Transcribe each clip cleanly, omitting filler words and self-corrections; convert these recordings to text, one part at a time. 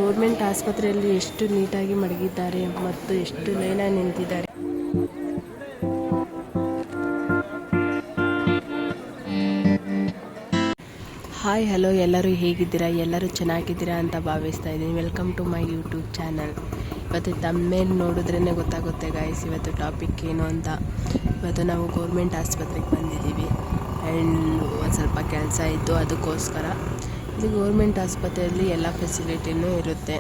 Government ಆಸ್ಪತ್ರೆಯಲ್ಲಿ ಎಷ್ಟು ನೀಟಾಗಿ ಮಡಗಿದ್ದಾರೆ ಮತ್ತು ಎಷ್ಟು ಲೈನಾಗಿ ನಿಂತಿದ್ದಾರೆ. ಹಾಯ್ ಹಲೋ, ಎಲ್ಲರೂ ಹೇಗಿದ್ದೀರಾ? ಎಲ್ಲರೂ ಚೆನ್ನಾಗಿದ್ದೀರಾ ಅಂತ ಭಾವಿಸ್ತಾ ಇದ್ದೀನಿ. Welcome to my YouTube channel. ಇವತ್ತು ತಮ್ಮೇಲೆ ನೋಡಿದ್ರೇ ಗೊತ್ತಾಗುತ್ತೆ ಗಾಯ್ಸ್ ಇವತ್ತು ಟಾಪಿಕ್ ಏನು ಅಂತ. ಇವತ್ತು ನಾವು ಗೌರ್ಮೆಂಟ್ ಆಸ್ಪತ್ರೆಗೆ ಬಂದಿದ್ದೀವಿ ಆ್ಯಂಡ್ ಒಂದು ಸ್ವಲ್ಪ ಕೆಲಸ ಇತ್ತು, ಅದಕ್ಕೋಸ್ಕರ. ಇಲ್ಲಿ ಗೌರ್ಮೆಂಟ್ ಆಸ್ಪತ್ರೆಯಲ್ಲಿ ಎಲ್ಲ ಫೆಸಿಲಿಟಿನೂ ಇರುತ್ತೆ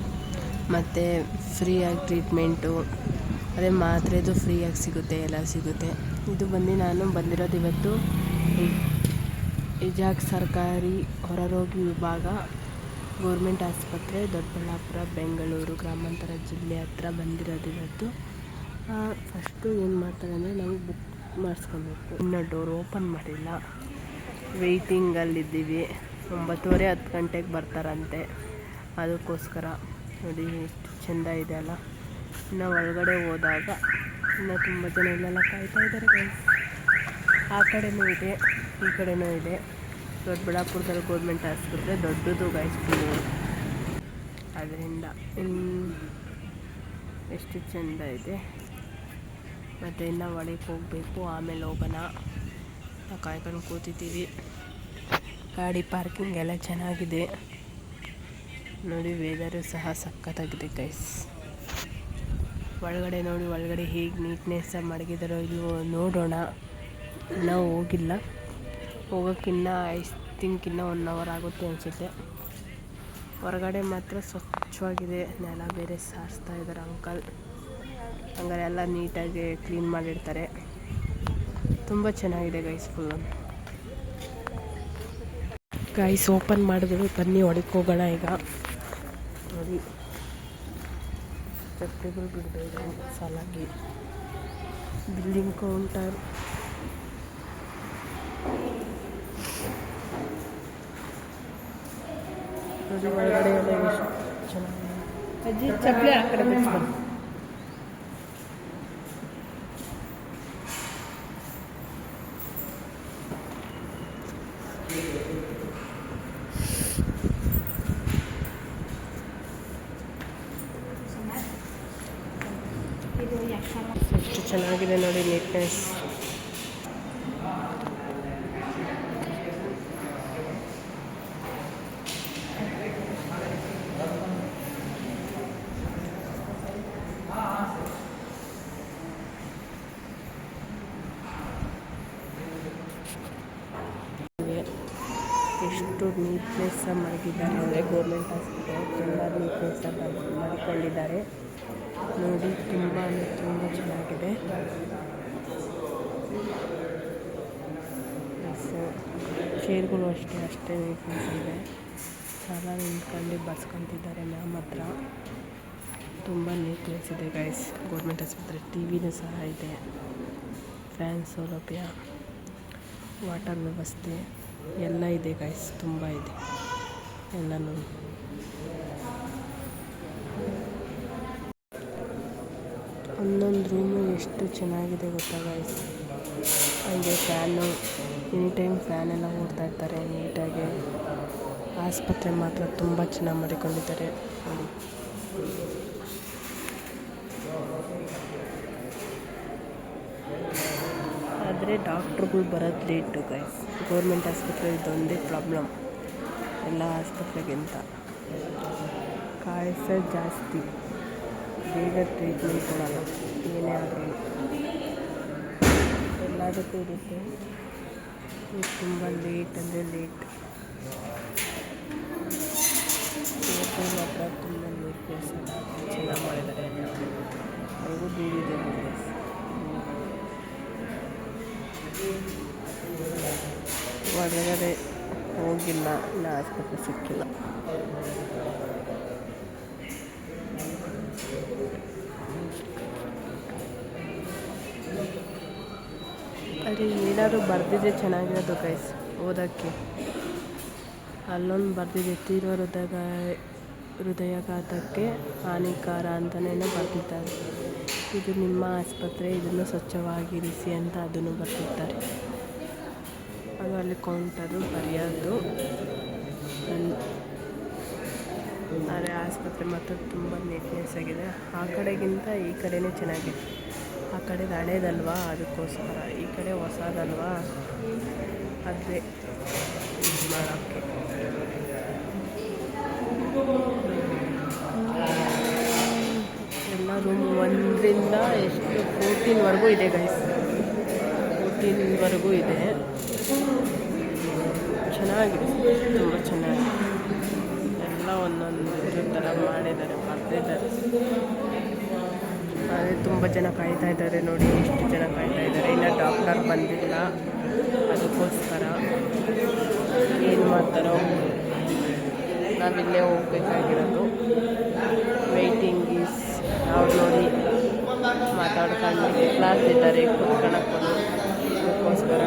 ಮತ್ತು ಫ್ರೀಯಾಗಿ ಟ್ರೀಟ್ಮೆಂಟು, ಅದೇ ಮಾತ್ರೆದು ಫ್ರೀಯಾಗಿ ಸಿಗುತ್ತೆ, ಎಲ್ಲ ಸಿಗುತ್ತೆ. ಇದು ನಾನು ಬಂದಿರೋದು ಇವತ್ತು ಇಜಾಗ್ ಸರ್ಕಾರಿ ಹೊರರೋಗಿ ವಿಭಾಗ ಗೌರ್ಮೆಂಟ್ ಆಸ್ಪತ್ರೆ, ದೊಡ್ಡಬಳ್ಳಾಪುರ, ಬೆಂಗಳೂರು ಗ್ರಾಮಾಂತರ ಜಿಲ್ಲೆ ಹತ್ರ ಬಂದಿರೋದು ಇವತ್ತು. ಫಸ್ಟು ಏನು ಮಾಡ್ತಾರೆ ಅಂದರೆ ನಾವು ಬುಕ್ ಮಾಡಿಸ್ಕೊಬೇಕು. ಇನ್ನೂ ಡೋರ್ ಓಪನ್ ಮಾಡಿಲ್ಲ, ವೆಯ್ಟಿಂಗಲ್ಲಿದ್ದೀವಿ. 9:30-10 ಗಂಟೆಗೆ ಬರ್ತಾರಂತೆ, ಅದಕ್ಕೋಸ್ಕರ. ನೋಡಿ ಎಷ್ಟು ಚೆಂದ ಇದೆ ಅಲ್ಲ. ಇನ್ನು ಒಳಗಡೆ ಹೋದಾಗ ಇನ್ನೂ ತುಂಬ ಜನ ಇಲ್ಲೆಲ್ಲ ಕಾಯ್ತಾ ಇದ್ದಾರೆ. ಆ ಕಡೆನೂ ಇದೆ, ಈ ಕಡೆನೂ ಇದೆ. ದೊಡ್ಡಬಳ್ಳಾಪುರದಲ್ಲಿ ಗೌರ್ಮೆಂಟ್ ಆಸ್ಪತ್ರೆ ದೊಡ್ಡದು ಗಾಯ್ಸ್, ಅದರಿಂದ ಎಷ್ಟು ಚೆಂದ ಇದೆ. ಮತ್ತು ಇನ್ನು ಒಳಗೆ ಹೋಗಬೇಕು, ಆಮೇಲೆ ಹೋಗೋಣ. ಕಾಯ್ಕೊಂಡು ಕೂತಿದ್ದೀವಿ. ಗಾಡಿ ಪಾರ್ಕಿಂಗ್ ಎಲ್ಲ ಚೆನ್ನಾಗಿದೆ ನೋಡಿ. ವೆದರು ಸಹ ಸಖತ್ತಾಗಿದೆ ಗೈಸ್. ಒಳಗಡೆ ನೋಡಿ, ಒಳಗಡೆ ಹೇಗೆ ನೀಟ್ನೆಸ್ಸಾಗಿ ಮಡಗಿದಾರೋ ಇಲ್ವೋ ನೋಡೋಣ. ನಾವು ಹೋಗಿಲ್ಲ, ಹೋಗೋಕ್ಕಿನ್ನ ಐ ಥಿಂಕ್ ಇನ್ನೂ 1 hour ಆಗುತ್ತೆ ಅನಿಸುತ್ತೆ. ಹೊರಗಡೆ ಮಾತ್ರ ಸ್ವಚ್ಛವಾಗಿದೆ, ನೆಲ ಬೇರೆ ಸಾರಿಸ್ತಾ ಇದ್ದಾರೆ ಅಂಕಲ್. ಹಂಗಾರೆ ಎಲ್ಲ ನೀಟಾಗಿ ಕ್ಲೀನ್ ಮಾಡಿರ್ತಾರೆ. ತುಂಬ ಚೆನ್ನಾಗಿದೆ ಗೈಸ್. ಗೈಸ್ ಓಪನ್ ಮಾಡಿದ್ರು, ಬನ್ನಿ ಒಳಗೆ ಹೋಗೋಣ ಈಗ. ನೋಡಿ ಚಪ್ಪಲಿಗಳು ಬಿಡಬೇಕು ಸಾಲಾಗಿ. ಬಿಲ್ಲಿಂಗ್ ಕೌಂಟರ್, ನೋಡಿ ಒಳಗಡೆ ಎಲ್ಲ ಎಷ್ಟು ಚೆನ್ನಾಗಿ. ಚಪ್ಪಲಿ ಆ ಕಡೆ ಬಿಡಿಸ್ಕೊಂಡು ಎಷ್ಟು ಚೆನ್ನಾಗಿದೆ ನೋಡಿ ನೀಟ್ನೆಸ್. ಎಷ್ಟು ನೀಟ್ನೆಸ್ಸಾಗಿ ಮಡಗಿದ್ದಾರೆ ಅಂದರೆ ಗೌರ್ಮೆಂಟ್ ಆಸ್ಪತ್ರೆ ತುಂಬ ನೀಟ್ನೆಸ್ಸಾಗಿ ಮಾಡಿಕೊಂಡಿದ್ದಾರೆ ನೋಡಿ. ತುಂಬ ಅಂದರೆ ತುಂಬ ಚೆನ್ನಾಗಿದೆ. ಚೇರ್ಗಳು ಅಷ್ಟೇ ನೀಟ್ನೆಸ್ ಇದೆ. ಸಾಲ ನಿಂತ್ಕೊಂಡು ಬರ್ಸ್ಕೊತಿದ್ದಾರೆ ಮ್ಯಾಮ್ ಹತ್ರ. ತುಂಬ ನೀಟ್ನೆಸ್ ಇದೆ ಗೈಸ್ ಗೌರ್ಮೆಂಟ್ ಆಸ್ಪತ್ರೆ. ಟಿವಿನೂ ಸಹ ಇದೆ, ಫ್ಯಾನ್ ಸೌಲಭ್ಯ, ವಾಟರ್ ವ್ಯವಸ್ಥೆ ಎಲ್ಲ ಇದೆ ಗೈಸ್. ತುಂಬ ಇದೆ ಎಲ್ಲನೂ. ಒಂದೊಂದು ರೂಮು ಎಷ್ಟು ಚೆನ್ನಾಗಿದೆ ಗೊತ್ತಾ ಗೈಸ್. ಹಾಗೆ ಫ್ಯಾನು, ಎನಿ ಟೈಮ್ ಫ್ಯಾನೆಲ್ಲ ಓಡ್ತಾ ಇರ್ತಾರೆ ನೀಟಾಗಿ. ಆಸ್ಪತ್ರೆ ಮಾತ್ರ ತುಂಬ ಚೆನ್ನಾಗಿ ಮಾಡಿಕೊಂಡಿದ್ದಾರೆ ನೋಡಿ. ಆದರೆ ಡಾಕ್ಟ್ರುಗಳು ಬರೋದು ಲೇಟು ಗೈಸ್. ಗೌರ್ಮೆಂಟ್ ಆಸ್ಪತ್ರೆ ಇದೊಂದೇ ಪ್ರಾಬ್ಲಮ್ ಎಲ್ಲ ಆಸ್ಪತ್ರೆಗಿಂತ. ಕಾಯಿಸೋದು ಜಾಸ್ತಿ, ಬೇಗ ಟ್ರೀಟ್ಮೆಂಟ್ ಕೊಡೋಲ್ಲ. ಏನೇ ಆದರೂ ಎಲ್ಲದಕ್ಕೂ ಇರುತ್ತೆ. ಇದು ತುಂಬ ಲೇಟ್ ಅಂದರೆ ಲೇಟ್. ಇವತ್ತು ಮಾತ್ರ ತುಂಬ ನೀಟ್ನೆಸ್ ಚೆನ್ನಾಗಿ ಮಾಡಿದ್ದಾರೆ. ಹಾಗೂ ದೂರಿದೆ ಒಳಗಡೆ ಹೋಗಿಲ್ಲ, ಇನ್ನು ಆಸ್ಪತ್ರೆ ಸಿಕ್ಕಿಲ್ಲ. ಆದರೆ ಏನಾದರೂ ಬರೆದಿದ್ರೆ ಚೆನ್ನಾಗಿರೋದು ಗೈಸ್ ಓದೋಕ್ಕೆ. ಅಲ್ಲೊಂದು ಬರೆದಿದೆ, ತೀವ್ರ ಹೃದಯಾಘಾತಕ್ಕೆ ಹಾನಿಕಾರ ಅಂತಲೇ ಬರೆದಿದ್ದಾರೆ. ಇದು ನಿಮ್ಮ ಆಸ್ಪತ್ರೆ, ಇದನ್ನು ಸ್ವಚ್ಛವಾಗಿರಿಸಿ ಅಂತ ಅದನ್ನು ಬರೆದಿದ್ದಾರೆ. ಅದು ಅಲ್ಲಿ ಕೌಂಟರು ಬರೆಯೋದು. ಆದರೆ ಆಸ್ಪತ್ರೆ ಮಾತ್ರ ತುಂಬ ನೀಟ್ನೆಸ್ ಆಗಿದೆ. ಆ ಕಡೆಗಿಂತ ಈ ಕಡೆನೇ ಚೆನ್ನಾಗಿದೆ. ಆ ಕಡೆದು ಹಳೇದಲ್ವಾ, ಅದಕ್ಕೋಸ್ಕರ. ಈ ಕಡೆ ಹೊಸದಲ್ವಾ, ಅದೇ ಇದು ಮಾಡೋಕ್ಕೆ. ಎಲ್ಲ ರೂಮ್ 1ರಿಂದ ಎಷ್ಟು 14ವರೆಗೂ ಇದೆ ಗೈಸ್. 14ವರೆಗೂ ಇದೆ. ಚೆನ್ನಾಗಿದೆ, ತುಂಬ ಚೆನ್ನಾಗಿದೆ. ಎಲ್ಲ ಒಂದೊಂದು ಥರ ಮಾಡಿದ್ದಾರೆ, ಬರೆದಿದ್ದಾರೆ. ಅದೇ ತುಂಬ ಜನ ಕಾಯ್ತಾ ಇದ್ದಾರೆ ನೋಡಿ, ಎಷ್ಟು ಜನ ಕಾಯ್ತಾ ಇದ್ದಾರೆ. ಇನ್ನು ಡಾಕ್ಟರ್ ಬಂದಿಲ್ಲ, ಅದಕ್ಕೋಸ್ಕರ ಏನು ಮಾಡ್ತಾರೋ. ನಾವಿಲ್ಲೇ ಹೋಗ್ಬೇಕಾಗಿರೋದು. ವೆಯ್ಟಿಂಗ್ ಈಸ್ ಅವ್ರು ನೋಡಿ ಮಾತಾಡ್ಕೊಂಡು ಕ್ಲಾಸ್ ಇದ್ದಾರೆ, ಕೂತ್ಕೊಳ್ಳೋಕ್ಕೂ. ಅದಕ್ಕೋಸ್ಕರ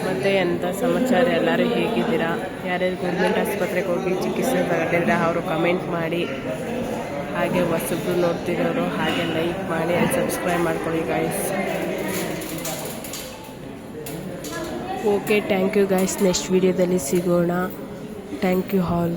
ಮತ್ತು ಎಂಥ ಸಮಾಚಾರ, ಎಲ್ಲರೂ ಹೇಗಿದ್ದೀರಾ? ಯಾರ್ಯಾರು ಗೌರ್ಮೆಂಟ್ ಆಸ್ಪತ್ರೆಗೆ ಹೋಗಿ ಚಿಕಿತ್ಸೆ ತಗೊಂಡಿದ್ರೆ ಅವರು ಕಮೆಂಟ್ ಮಾಡಿ. ಹಾಗೆ ಹೊಸಬ್ರು ನೋಡ್ತಿರೋರು ಹಾಗೆ ಲೈಕ್ ಮಾಡಿ ಆ್ಯಂಡ್ ಸಬ್ಸ್ಕ್ರೈಬ್ ಮಾಡ್ಕೊಳ್ಳಿ guys. Okay, thank you guys. Next ವಿಡಿಯೋದಲ್ಲಿ ಸಿಗೋಣ. Thank you all.